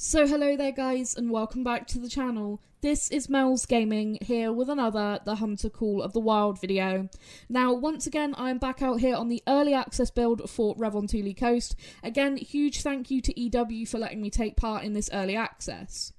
So hello there guys and welcome back to the channel. This is Mel's Gaming here with another The Hunter Call of the Wild video. Now once again I am back out here on the early access build for Revontuli Coast. Again, huge thank you to EW for letting me take part in this early access.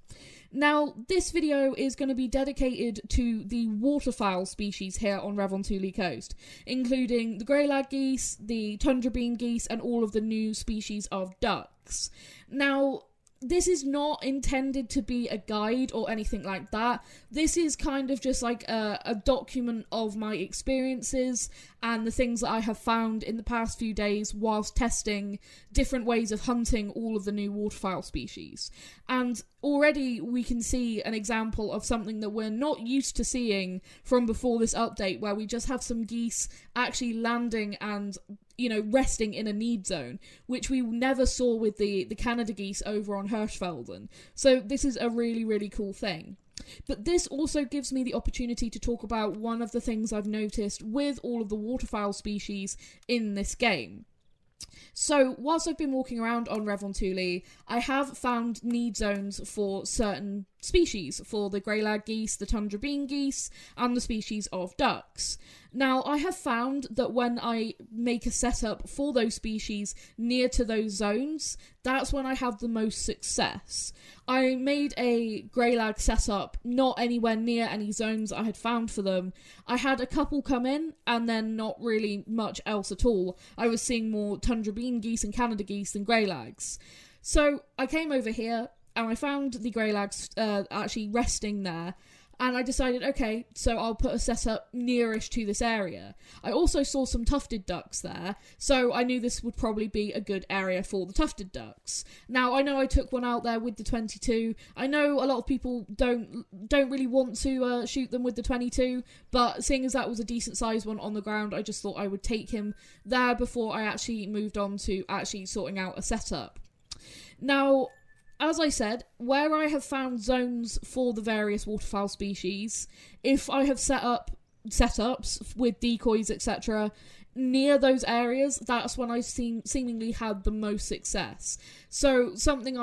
Now, this video is going to be dedicated to the waterfowl species here on Revontuli Coast, including the greylag geese, the tundra bean geese, and all of the new species of ducks. Now, this is not intended to be a guide or anything like that. This is kind of just like a document of my experiences and the things that I have found in the past few days whilst testing different ways of hunting all of the new waterfowl species. And already we can see an example of something that we're not used to seeing from before this update, where we just have some geese actually landing and resting in a need zone, which we never saw with the Canada geese over on Hirschfelden. So this is a really, really cool thing. But this also gives me the opportunity to talk about one of the things I've noticed with all of the waterfowl species in this game. So, whilst I've been walking around on Revontuli, I have found need zones for certain species, for the greylag geese, the tundra bean geese, and the species of ducks. Now, I have found that when I make a setup for those species near to those zones, that's when I have the most success. I made a greylag setup not anywhere near any zones I had found for them. I had a couple come in, and then not really much else at all. I was seeing more tundra bean geese and Canada geese than greylags. So, I came over here, and I found the greylags actually resting there. And I decided, okay, so I'll put a setup nearish to this area. I also saw some tufted ducks there, so I knew this would probably be a good area for the tufted ducks. Now, I know I took one out there with the 22. I know a lot of people don't really want to shoot them with the 22, but seeing as that was a decent sized one on the ground, I just thought I would take him there before I actually moved on to actually sorting out a setup. Now, as I said, where I have found zones for the various waterfowl species, if I have set up setups with decoys, etc., near those areas, that's when I've seemingly had the most success. So something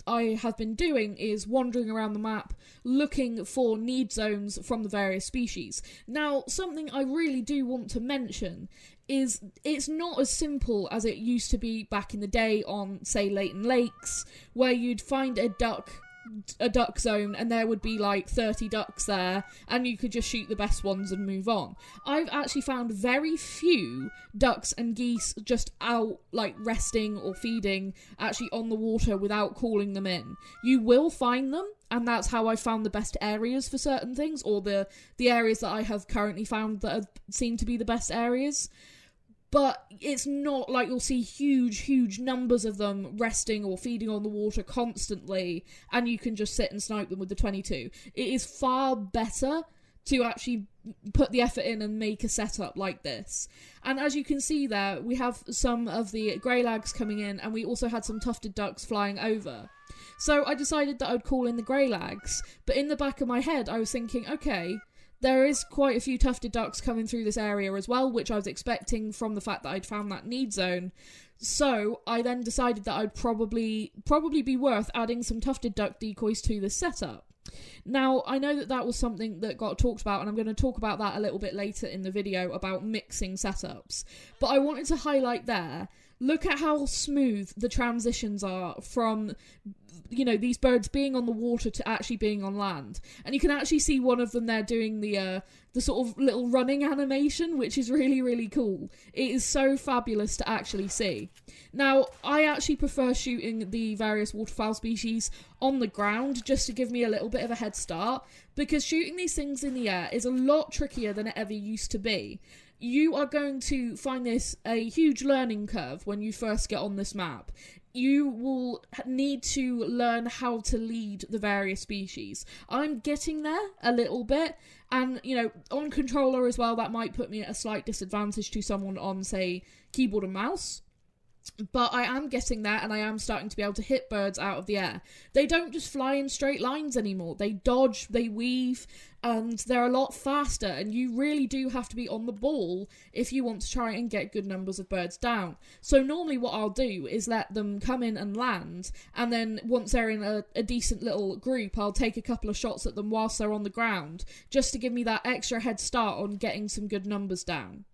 I have been doing is wandering around the map looking for need zones from the various species. Now, something I really do want to mention is it's not as simple as it used to be back in the day on, say, Leighton Lakes, where you'd find a duck zone and there would be like 30 ducks there and you could just shoot the best ones and move on. I've actually found very few ducks and geese just out like resting or feeding actually on the water without calling them in. You will find them, and that's how I found the best areas for certain things, or the areas that I have currently found that seem to be the best areas. But it's not like you'll see huge numbers of them resting or feeding on the water constantly, and you can just sit and snipe them with the 22. It is far better to actually put the effort in and make a setup like this. And as you can see there, we have some of the greylags coming in, and we also had some tufted ducks flying over. So I decided that I'd call in the greylags, but in the back of my head I was thinking, okay, there is quite a few tufted ducks coming through this area as well, which I was expecting from the fact that I'd found that need zone. So I then decided that I'd probably be worth adding some tufted duck decoys to this setup. Now, I know that was something that got talked about, and I'm going to talk about that a little bit later in the video about mixing setups. But I wanted to highlight there, look at how smooth the transitions are from these birds being on the water to actually being on land. And you can actually see one of them there doing the sort of little running animation, which is really, really cool. It is so fabulous to actually see. Now, I actually prefer shooting the various waterfowl species on the ground just to give me a little bit of a head start, because shooting these things in the air is a lot trickier than it ever used to be. You are going to find this a huge learning curve when you first get on this map. You will need to learn how to lead the various species. I'm getting there a little bit, and, on controller as well, that might put me at a slight disadvantage to someone on, say, keyboard and mouse. But I am getting there, and I am starting to be able to hit birds out of the air. They don't just fly in straight lines anymore. They dodge, they weave, and they're a lot faster, and you really do have to be on the ball if you want to try and get good numbers of birds down. So normally what I'll do is let them come in and land, and then once they're in a decent little group, I'll take a couple of shots at them whilst they're on the ground, just to give me that extra head start on getting some good numbers down.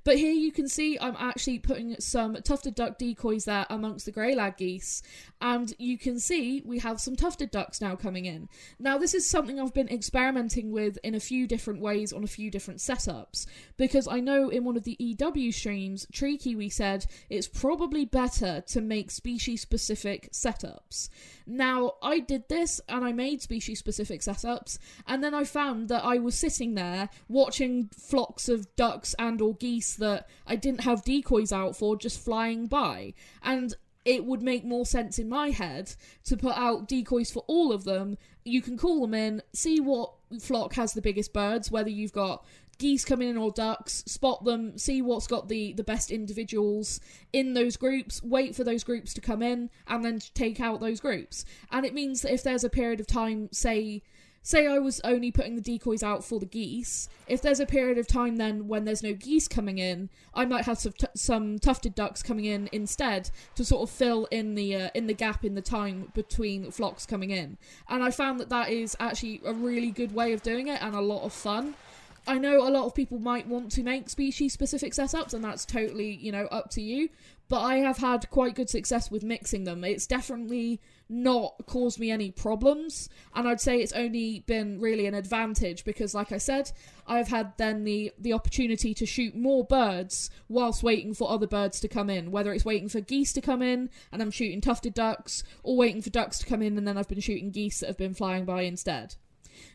But here you can see I'm actually putting some tufted duck decoys there amongst the greylag geese, and you can see we have some tufted ducks now coming in. Now this is something I've been experimenting with in a few different ways on a few different setups, because I know in one of the EW streams, Tree Kiwi said it's probably better to make species-specific setups. Now, I did this, and I made species-specific setups, and then I found that I was sitting there watching flocks of ducks and or geese that I didn't have decoys out for just flying by, and it would make more sense in my head to put out decoys for all of them. You can call them in, see what flock has the biggest birds, whether you've got geese coming in or ducks, spot them, see what's got the best individuals in those groups, wait for those groups to come in, and then take out those groups. And it means that if there's a period of time, say I was only putting the decoys out for the geese, if there's a period of time then when there's no geese coming in, I might have some tufted ducks coming in instead to sort of fill in the gap in the time between flocks coming in. And I found that is actually a really good way of doing it and a lot of fun. I know a lot of people might want to make species-specific setups, and that's totally, up to you, but I have had quite good success with mixing them. It's definitely not caused me any problems, and I'd say it's only been really an advantage, because like I said, I've had then the opportunity to shoot more birds whilst waiting for other birds to come in, whether it's waiting for geese to come in, and I'm shooting tufted ducks, or waiting for ducks to come in, and then I've been shooting geese that have been flying by instead.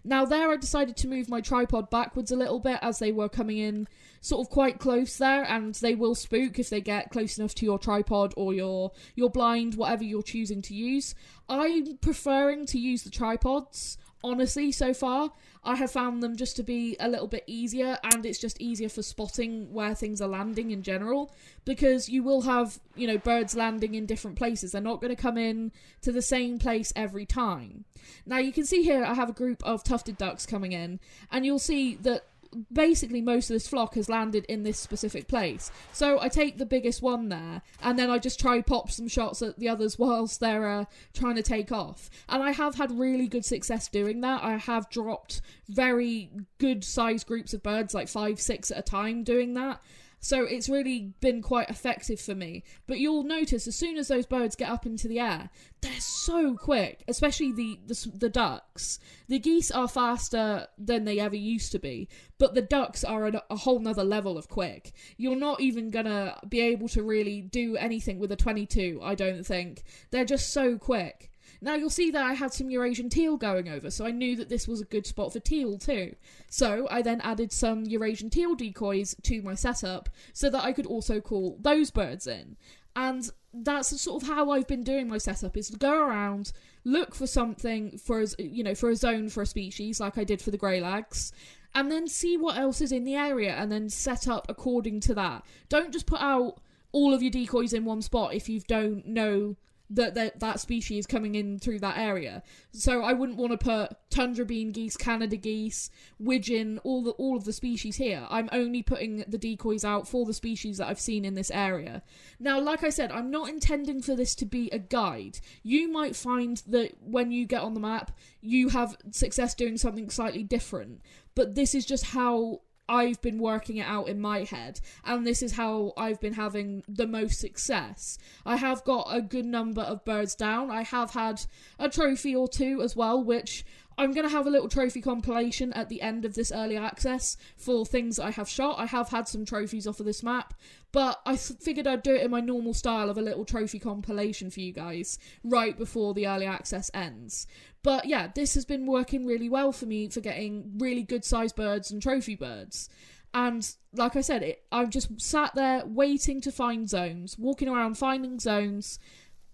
Now there I decided to move my tripod backwards a little bit as they were coming in sort of quite close there, and they will spook if they get close enough to your tripod or your blind, whatever you're choosing to use. I'm preferring to use the tripods. Honestly, so far, I have found them just to be a little bit easier, and it's just easier for spotting where things are landing in general, because you will have, birds landing in different places. They're not going to come in to the same place every time. Now, you can see here I have a group of tufted ducks coming in, and you'll see that basically most of this flock has landed in this specific place. So I take the biggest one there, and then I just try pop some shots at the others whilst they're trying to take off. And I have had really good success doing that. I have dropped very good sized groups of birds, like 5, 6 at a time doing that. So it's really been quite effective for me. But you'll notice as soon as those birds get up into the air, they're so quick, especially the ducks. The geese are faster than they ever used to be, but the ducks are a whole nother level of quick. You're not even gonna be able to really do anything with a 22, I don't think. They're just so quick. Now you'll see that I had some Eurasian teal going over, so I knew that this was a good spot for teal too. So I then added some Eurasian teal decoys to my setup so that I could also call those birds in. And that's sort of how I've been doing my setup, is to go around, look for something for a zone for a species, like I did for the greylags, and then see what else is in the area and then set up according to that. Don't just put out all of your decoys in one spot if you don't know that species is coming in through that area. So I wouldn't want to put tundra bean geese, Canada geese, widgeon, all of the species here. I'm only putting the decoys out for the species that I've seen in this area. Now, like I said, I'm not intending for this to be a guide. You might find that when you get on the map, you have success doing something slightly different. But this is just how I've been working it out in my head, and this is how I've been having the most success. I have got a good number of birds down. I have had a trophy or two as well, which I'm going to have a little trophy compilation at the end of this early access for things I have shot. I have had some trophies off of this map, but I figured I'd do it in my normal style of a little trophy compilation for you guys right before the early access ends. But yeah, this has been working really well for me for getting really good sized birds and trophy birds. And like I said, I've just sat there waiting to find zones, walking around finding zones.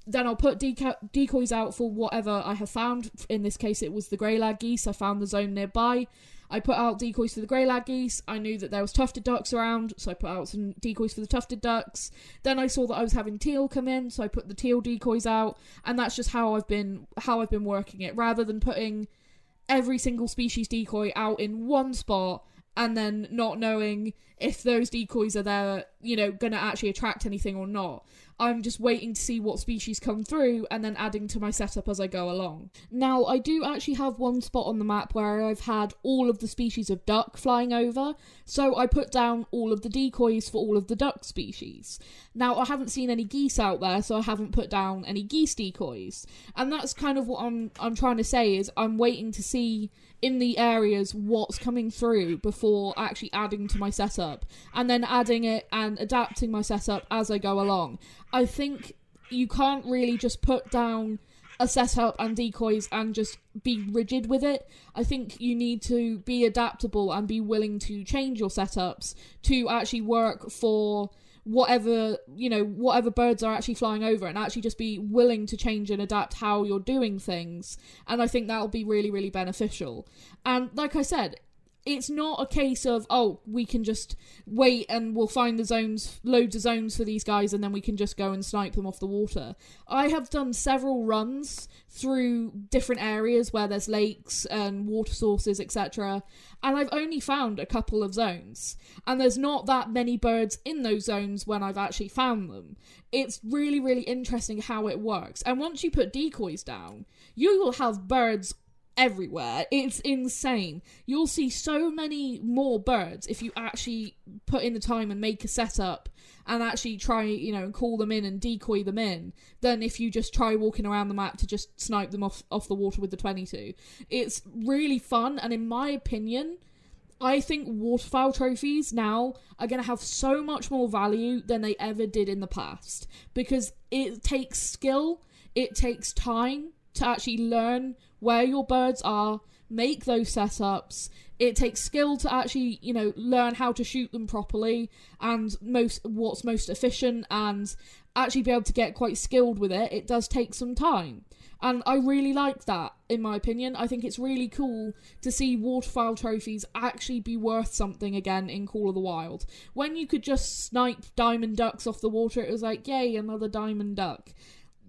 Then I'll put decoys out for whatever I have found. In this case, it was the greylag geese. I found the zone nearby. I put out decoys for the grey lag geese. I knew that there was tufted ducks around, so I put out some decoys for the tufted ducks. Then I saw that I was having teal come in, so I put the teal decoys out, and that's just how I've been working it, rather than putting every single species decoy out in one spot and then not knowing if those decoys are there, going to actually attract anything or not. I'm just waiting to see what species come through and then adding to my setup as I go along. Now, I do actually have one spot on the map where I've had all of the species of duck flying over, so I put down all of the decoys for all of the duck species. Now, I haven't seen any geese out there, so I haven't put down any geese decoys. And that's kind of what I'm trying to say, is I'm waiting to see in the areas what's coming through before actually adding to my setup, and then adding it and adapting my setup as I go along. I think you can't really just put down a setup and decoys and just be rigid with it. I think you need to be adaptable and be willing to change your setups to actually work for whatever birds are actually flying over, and actually just be willing to change and adapt how you're doing things. And I think that'll be really, really beneficial. And like I said, it's not a case of, we can just wait and we'll find the zones, loads of zones for these guys, and then we can just go and snipe them off the water. I have done several runs through different areas where there's lakes and water sources, etc., and I've only found a couple of zones. And there's not that many birds in those zones when I've actually found them. It's really, really interesting how it works. And once you put decoys down, you will have birds everywhere. It's insane. You'll see so many more birds if you actually put in the time and make a setup and actually try, and call them in and decoy them in, than if you just try walking around the map to just snipe them off the water with the 22. It's really fun, and in my opinion, I think waterfowl trophies now are going to have so much more value than they ever did in the past, because it takes skill, it takes time to actually learn where your birds are, make those setups. It takes skill to actually, learn how to shoot them properly and what's most efficient, and actually be able to get quite skilled with it. It does take some time. And I really like that, in my opinion. I think it's really cool to see waterfowl trophies actually be worth something again in Call of the Wild. When you could just snipe diamond ducks off the water, it was like, yay, another diamond duck.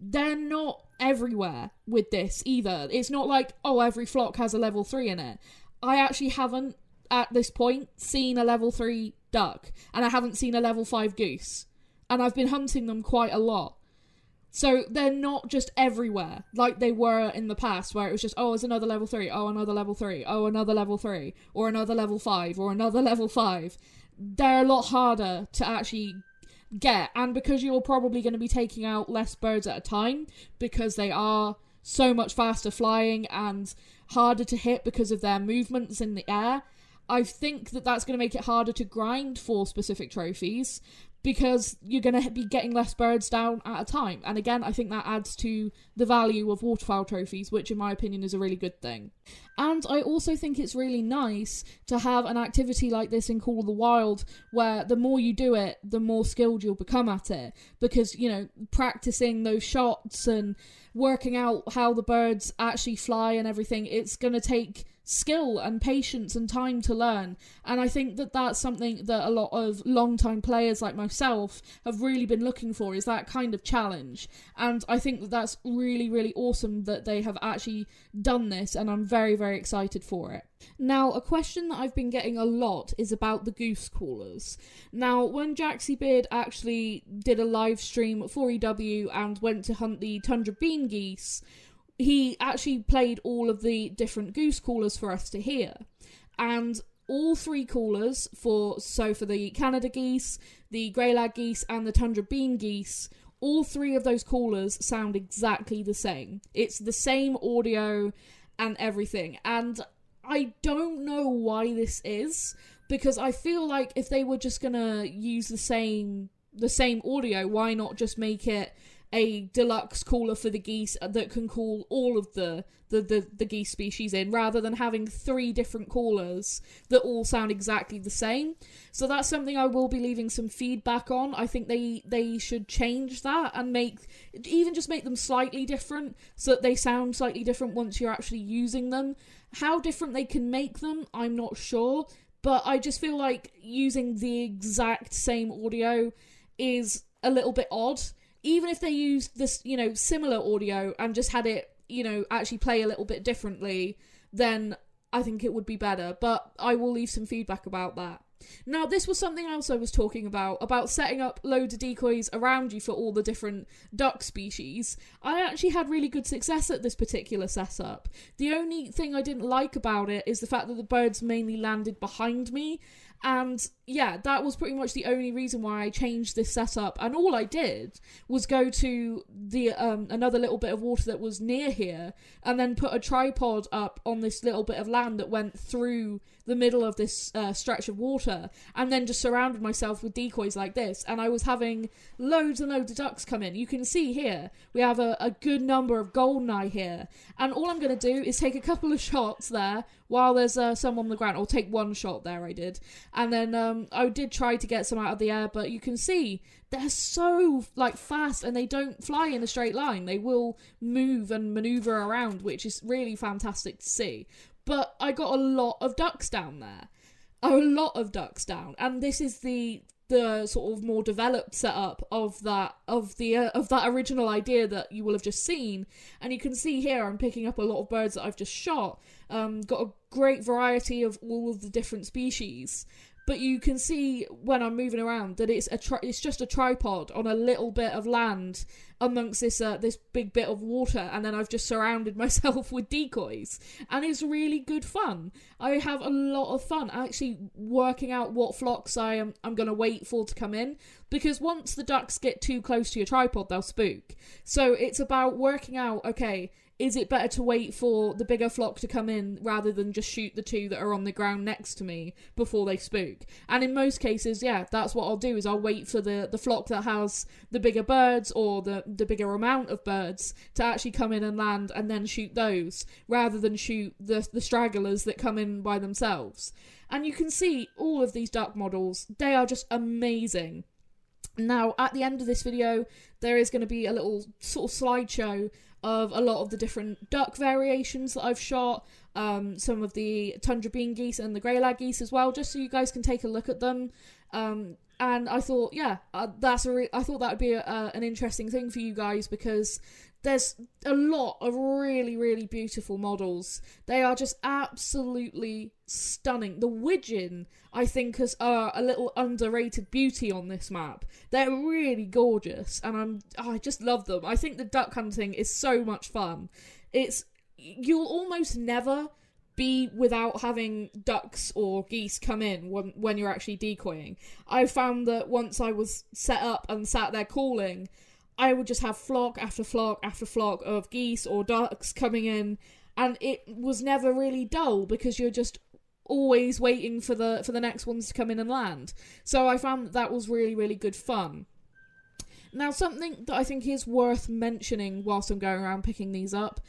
They're not everywhere with this either. It's not like, every flock has a level 3 in it. I actually haven't, at this point, seen a level 3 duck, and I haven't seen a level 5 goose. And I've been hunting them quite a lot. So they're not just everywhere, like they were in the past, where it was just, it's another level 3, another level 3, another level 3, or another level 5, or another level 5. They're a lot harder to actually get, and because you're probably going to be taking out less birds at a time, because they are so much faster flying and harder to hit because of their movements in the air, I think that that's going to make it harder to grind for specific trophies, because you're going to be getting less birds down at a time. And again, I think that adds to the value of waterfowl trophies, which in my opinion is a really good thing. And I also think it's really nice to have an activity like this in Call of the Wild, where the more you do it, the more skilled you'll become at it. Because, practicing those shots and working out how the birds actually fly and everything, it's going to take skill and patience and time to learn. And I think that that's something that a lot of long-time players like myself have really been looking for, is that kind of challenge. And I think that that's really, really awesome that they have actually done this, and I'm very, very excited for it. Now, a question that I've been getting a lot is about the goose callers. Now, when Jaxiebeard actually did a live stream for EW and went to hunt the tundra bean geese, he actually played all of the different goose callers for us to hear. And all three callers, for the Canada geese, the greylag geese, and the tundra bean geese, all three of those callers sound exactly the same. It's the same audio and everything. And I don't know why this is, because I feel like if they were just gonna use the same audio, why not just make it a deluxe caller for the geese that can call all of the geese species in, rather than having 3 different callers that all sound exactly the same. So that's something I will be leaving some feedback on. I think they should change that and make them slightly different, so that they sound slightly different once you're actually using them. How different they can make them, I'm not sure, but I just feel like using the exact same audio is a little bit odd. Even if they used this, similar audio and just had it, actually play a little bit differently, then I think it would be better. But I will leave some feedback about that. Now, this was something else I was talking about setting up loads of decoys around you for all the different duck species. I actually had really good success at this particular setup. The only thing I didn't like about it is the fact that the birds mainly landed behind me. And yeah, that was pretty much the only reason why I changed this setup. And all I did was go to the another little bit of water that was near here, and then put a tripod up on this little bit of land that went through the middle of this stretch of water, and then just surrounded myself with decoys like this. And I was having loads and loads of ducks come in. You can see here, we have a good number of goldeneye here. And all I'm going to do is take a couple of shots there while there's some on the ground. I'll take 1 shot there, I did. And then I did try to get some out of the air, but you can see they're so fast, and they don't fly in a straight line. They will move and maneuver around, which is really fantastic to see. But I got a lot of ducks down there. A lot of ducks down. And this is the sort of more developed setup of that original idea that you will have just seen. And you can see here I'm picking up a lot of birds that I've just shot. Got a great variety of all of the different species. But you can see when I'm moving around that it's just a tripod on a little bit of land amongst this big bit of water, and then I've just surrounded myself with decoys, and it's really good fun. I have a lot of fun actually working out what flocks I'm going to wait for to come in, because once the ducks get too close to your tripod, they'll spook. So it's about working out, okay, is it better to wait for the bigger flock to come in rather than just shoot the 2 that are on the ground next to me before they spook? And in most cases, yeah, that's what I'll do, is I'll wait for the flock that has the bigger birds, or the bigger amount of birds, to actually come in and land, and then shoot those, rather than shoot the stragglers that come in by themselves. And you can see all of these duck models, they are just amazing. Now, at the end of this video, there is going to be a little sort of slideshow of a lot of the different duck variations that I've shot, some of the tundra bean geese and the greylag geese as well, just so you guys can take a look at them. And I thought, yeah, I thought that would be an interesting thing for you guys, because there's a lot of really, really beautiful models. They are just absolutely stunning. The widgeon, I think, is a little underrated beauty on this map. They're really gorgeous, and I just love them. I think the duck hunting is so much fun. You'll almost never be without having ducks or geese come in when you're actually decoying. I found that once I was set up and sat there calling, I would just have flock after flock after flock of geese or ducks coming in, and it was never really dull, because you're just always waiting for the next ones to come in and land. So I found that was really, really good fun. Now, something that I think is worth mentioning whilst I'm going around picking these up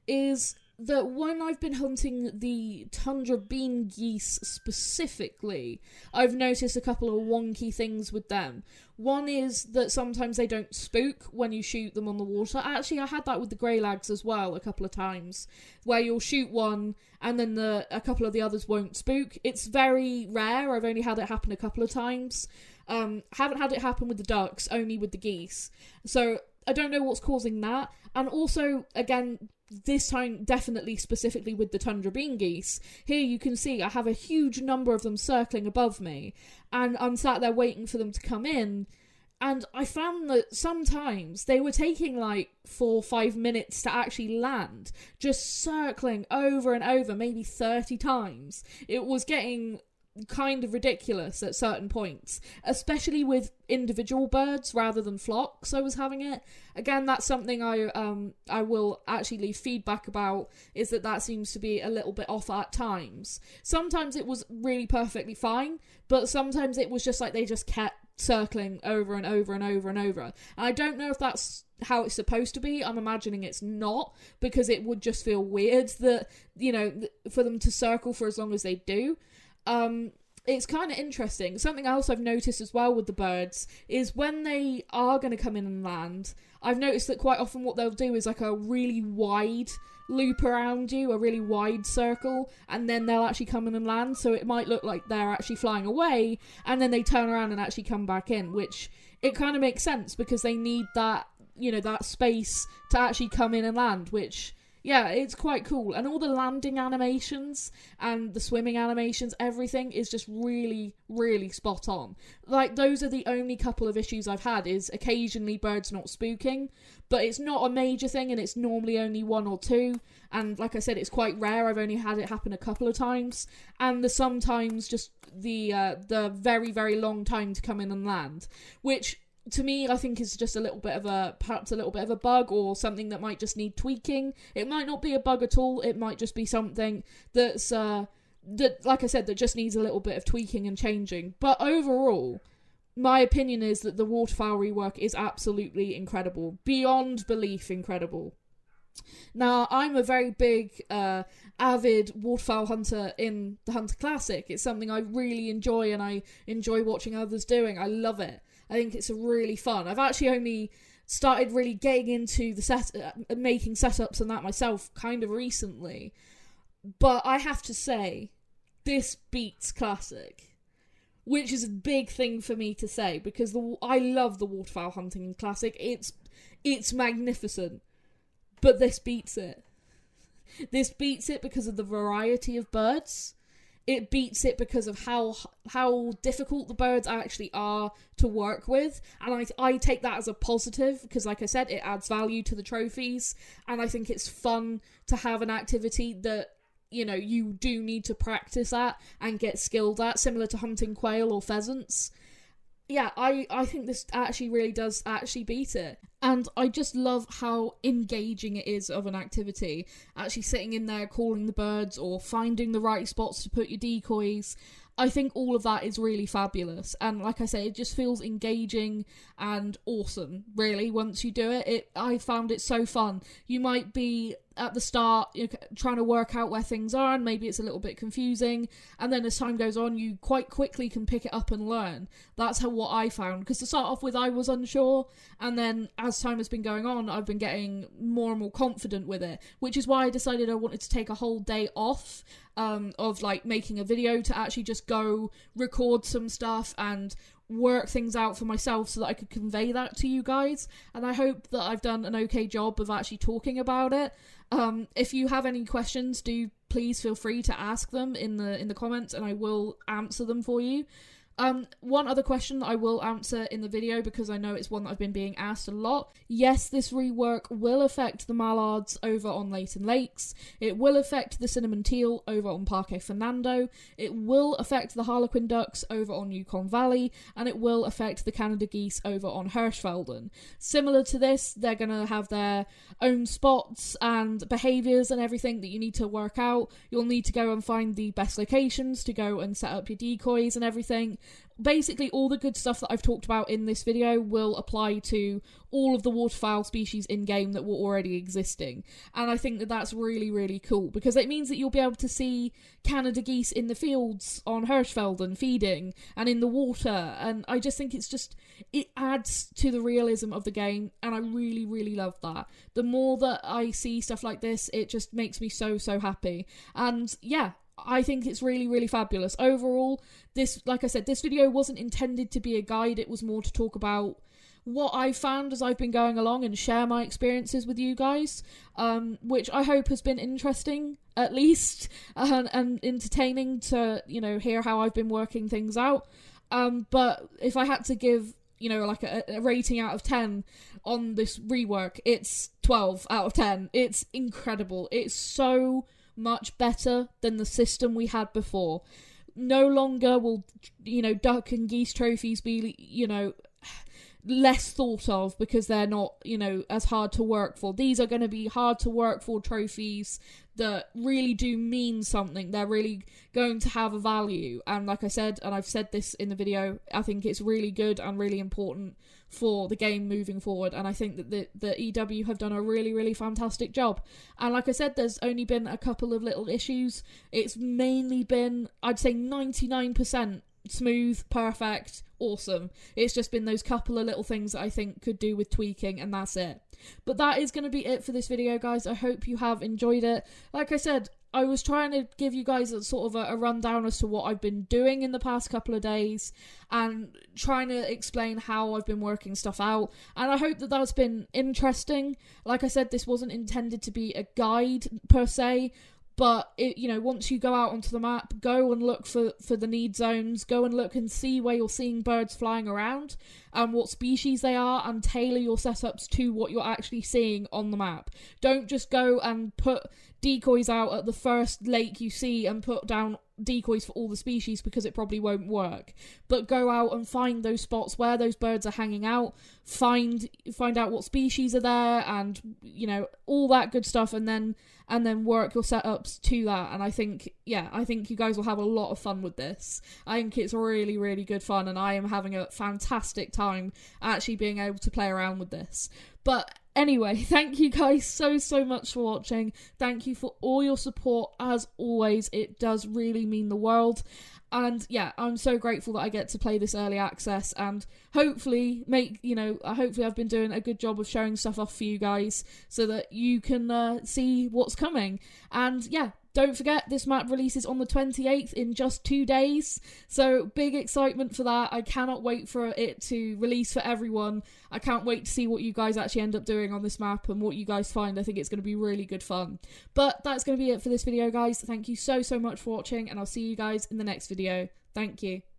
is that when I've been hunting the tundra bean geese specifically, I've noticed a couple of wonky things with them. One is that sometimes they don't spook when you shoot them on the water. Actually, I had that with the greylags as well a couple of times, where you'll shoot one and then a couple of the others won't spook. It's very rare. I've only had it happen a couple of times. Haven't had it happen with the ducks, only with the geese. So I don't know what's causing that. And also, again, this time definitely specifically with the tundra bean geese, here you can see I have a huge number of them circling above me, and I'm sat there waiting for them to come in, and I found that sometimes they were taking 4 or 5 minutes to actually land, just circling over and over, maybe 30 times. It was getting kind of ridiculous at certain points, especially with individual birds rather than flocks. I was having it. Again, that's something I will actually leave feedback about, is that seems to be a little bit off at times. Sometimes it was really perfectly fine, but sometimes it was just they just kept circling over and over and over and over. And I don't know if that's how it's supposed to be. I'm imagining it's not, because it would just feel weird that, you know, for them to circle for as long as they do. It's kind of interesting. Something else I've noticed as well with the birds is when they are going to come in and land, I've noticed that quite often what they'll do is like a really wide loop around you, a really wide circle, and then they'll actually come in and land. So it might look like they're actually flying away, and then they turn around and actually come back in, which it kind of makes sense because they need that, you know, that space to actually come in and land, which, yeah, it's quite cool. And all the landing animations and the swimming animations, everything is just really, really spot on. Like, those are the only couple of issues I've had, is occasionally birds not spooking, but it's not a major thing, and it's normally only 1 or 2. And like I said, it's quite rare. I've only had it happen a couple of times. And the sometimes just the very, very long time to come in and land, which to me, I think is just perhaps a little bit of a bug, or something that might just need tweaking. It might not be a bug at all. It might just be something that's, like I said, that just needs a little bit of tweaking and changing. But overall, my opinion is that the Waterfowl rework is absolutely incredible. Beyond belief incredible. Now, I'm a very big, avid waterfowl hunter in the Hunter Classic. It's something I really enjoy, and I enjoy watching others doing. I love it. I think it's really fun. I've actually only started really getting into the making setups and that myself kind of recently. But I have to say, this beats Classic, which is a big thing for me to say, because I love the waterfowl hunting in Classic. It's magnificent. But this beats it. This beats it because of the variety of birds. It beats it because of how difficult the birds actually are to work with. And I take that as a positive, because like I said, it adds value to the trophies. And I think it's fun to have an activity that, you know, you do need to practice at and get skilled at, similar to hunting quail or pheasants. Yeah, I think this actually really does actually beat it. And I just love how engaging it is of an activity. Actually sitting in there, calling the birds, or finding the right spots to put your decoys. I think all of that is really fabulous. And like I say, it just feels engaging and awesome, really, once you do it. I found it so fun. You might be at the start, you're trying to work out where things are, and maybe it's a little bit confusing, and then as time goes on, you quite quickly can pick it up and learn. That's what I found, because to start off with, I was unsure, and then as time has been going on, I've been getting more and more confident with it, which is why I decided I wanted to take a whole day off of like making a video, to actually just go record some stuff and work things out for myself so that I could convey that to you guys. And I hope that I've done an okay job of actually talking about it. If you have any questions, do please feel free to ask them in the comments, and I will answer them for you. One other question I will answer in the video, because I know it's one that I've been being asked a lot. Yes, this rework will affect the mallards over on Leighton Lakes. It will affect the cinnamon teal over on Parque Fernando. It will affect the harlequin ducks over on Yukon Valley, and it will affect the Canada geese over on Hirschfelden. Similar to this, they're going to have their own spots and behaviours and everything that you need to work out. You'll need to go and find the best locations to go and set up your decoys and everything. Basically, all the good stuff that I've talked about in this video will apply to all of the waterfowl species in-game that were already existing. And I think that that's really, really cool, because it means that you'll be able to see Canada geese in the fields on Hirschfelden feeding and in the water. And I just think it adds to the realism of the game, and I really, really love that. The more that I see stuff like this, it just makes me so, so happy. And yeah, I think it's really, really fabulous. Overall, like I said, this video wasn't intended to be a guide. It was more to talk about what I found as I've been going along and share my experiences with you guys, which I hope has been interesting, at least, and entertaining to, you know, hear how I've been working things out. But if I had to give, you know, like a rating out of 10 on this rework, it's 12 out of 10. It's incredible. It's so much better than the system we had before. No longer will, you know, duck and geese trophies be, you know, less thought of because they're not, you know, as hard to work for. These are going to be hard to work for trophies that really do mean something. They're really going to have a value. And like I said, and I've said this in the video, I think it's really good and really important for the game moving forward. And I think that the EW have done a really, really fantastic job. And like I said, there's only been a couple of little issues. It's mainly been, I'd say 99% smooth, perfect, awesome. It's just been those couple of little things that I think could do with tweaking, and that's it. But that is going to be it for this video, guys. I hope you have enjoyed it. Like I said, I was trying to give you guys a sort of a rundown as to what I've been doing in the past couple of days and trying to explain how I've been working stuff out, and I hope that that's been interesting. Like I said, this wasn't intended to be a guide per se, but once you go out onto the map, go and look for the need zones, go and look and see where you're seeing birds flying around and what species they are, and tailor your setups to what you're actually seeing on the map. Don't just go and put decoys out at the first lake you see and put down decoys for all the species, because it probably won't work. But go out and find those spots where those birds are hanging out, find out what species are there, and all that good stuff, and then work your setups to that. And I think you guys will have a lot of fun with this. I think it's really, really good fun, and I am having a fantastic time actually being able to play around with this. But anyway, thank you guys so much for watching. Thank you for all your support, as always. It does really mean the world. And yeah, I'm so grateful that I get to play this early access, and hopefully I've been doing a good job of showing stuff off for you guys so that you can see what's coming. And yeah, don't forget, this map releases on the 28th in just 2 days, so big excitement for that. I cannot wait for it to release for everyone. I can't wait to see what you guys actually end up doing on this map and what you guys find. I think it's going to be really good fun. But that's going to be it for this video, guys. Thank you so much for watching, and I'll see you guys in the next video. Thank you.